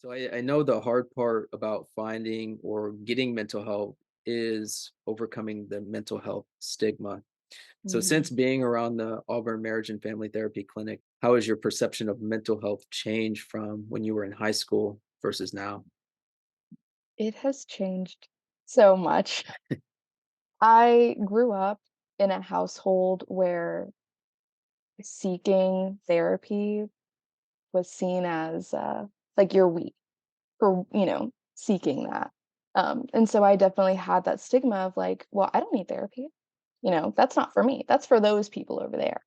So I know the hard part about finding or getting mental health is overcoming the mental health stigma. So Mhm. since being around the Auburn Marriage and Family Therapy Clinic, how has your perception of mental health changed from when you were in high school versus now? It has changed so much. I grew up in a household where seeking therapy was seen as, like, you're weak for, seeking that. And so I definitely had that stigma of like, "Well, I don't need therapy. That's not for me. That's for those people over there."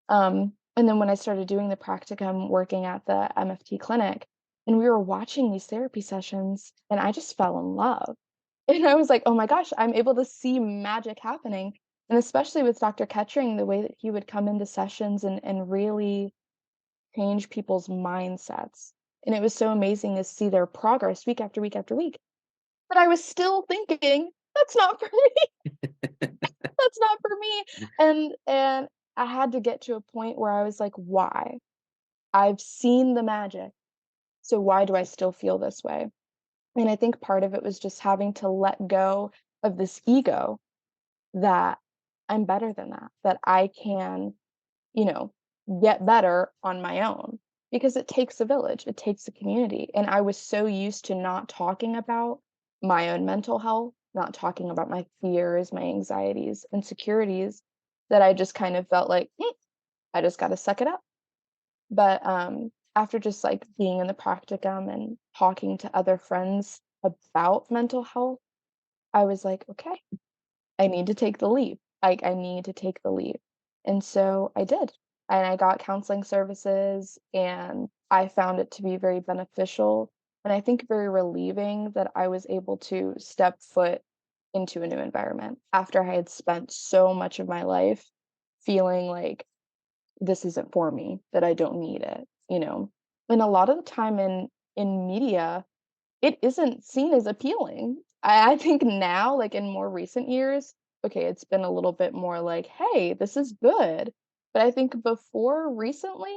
And then when I started doing the practicum working at the MFT clinic, and we were watching these therapy sessions, and I just fell in love. And I was like, "Oh my gosh, I'm able to see magic happening." And especially with Dr. Ketchering, the way that he would come into sessions and really change people's mindsets. And it was so amazing to see their progress week after week after week. But I was still thinking, "That's not for me. That's not for me." And I had to get to a point where I was like, "Why? I've seen the magic, so why do I still feel this way?" And I think part of it was just having to let go of this ego that I'm better than that, that I can, you know, get better on my own because it takes a village, it takes a community. And I was so used to not talking about my own mental health, not talking about my fears, my anxieties, insecurities, that I just kind of felt like, I just got to suck it up. But after just like being in the practicum and talking to other friends about mental health, I was like, okay, I need to take the leap. I need to take the leap. And so I did. And I got counseling services and I found it to be very beneficial. And I think very relieving that I was able to step foot into a new environment after I had spent so much of my life feeling like this isn't for me, that I don't need it. And a lot of the time in media, it isn't seen as appealing. I think now, like, in more recent years, okay, it's been a little bit more like, "Hey, this is good." But I think before recently,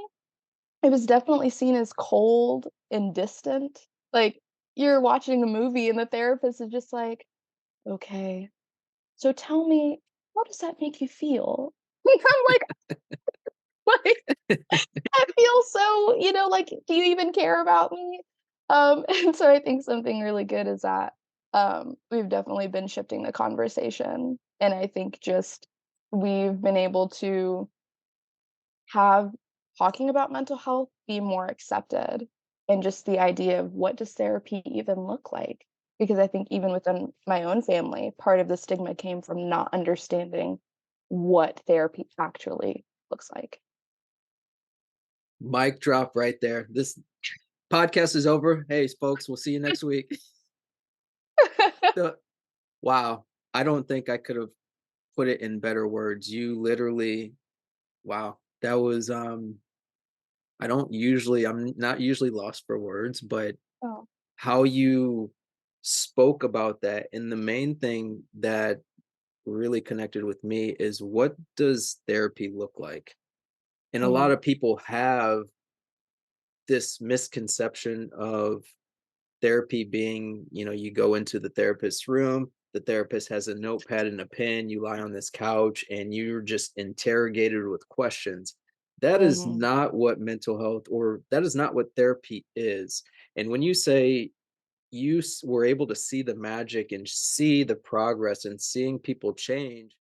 it was definitely seen as cold and distant. Like, you're watching a movie and the therapist is just like, "Okay, so tell me, how does that make you feel?" I'm like, I feel so, like, "Do you even care about me?" And so I think something really good is that, we've definitely been shifting the conversation, and I think just we've been able to have talking about mental health be more accepted, and just the idea of what does therapy even look like? Because I think even within my own family, part of the stigma came from not understanding what therapy actually looks like. Mic drop right there. This podcast is over. Hey, folks, we'll see you next week. So, wow. I don't think I could have put it in better words. You literally, wow. That was I'm not usually lost for words, but Oh. how you spoke about that, and the main thing that really connected with me is, what does therapy look like? And a lot Mhm. of people have this misconception of therapy being, you go into the therapist's room, the therapist has a notepad and a pen, you lie on this couch and you're just interrogated with questions. That is Mhm. not what mental health, or that is not what therapy is. And when you say were able to see the magic and see the progress and seeing people change,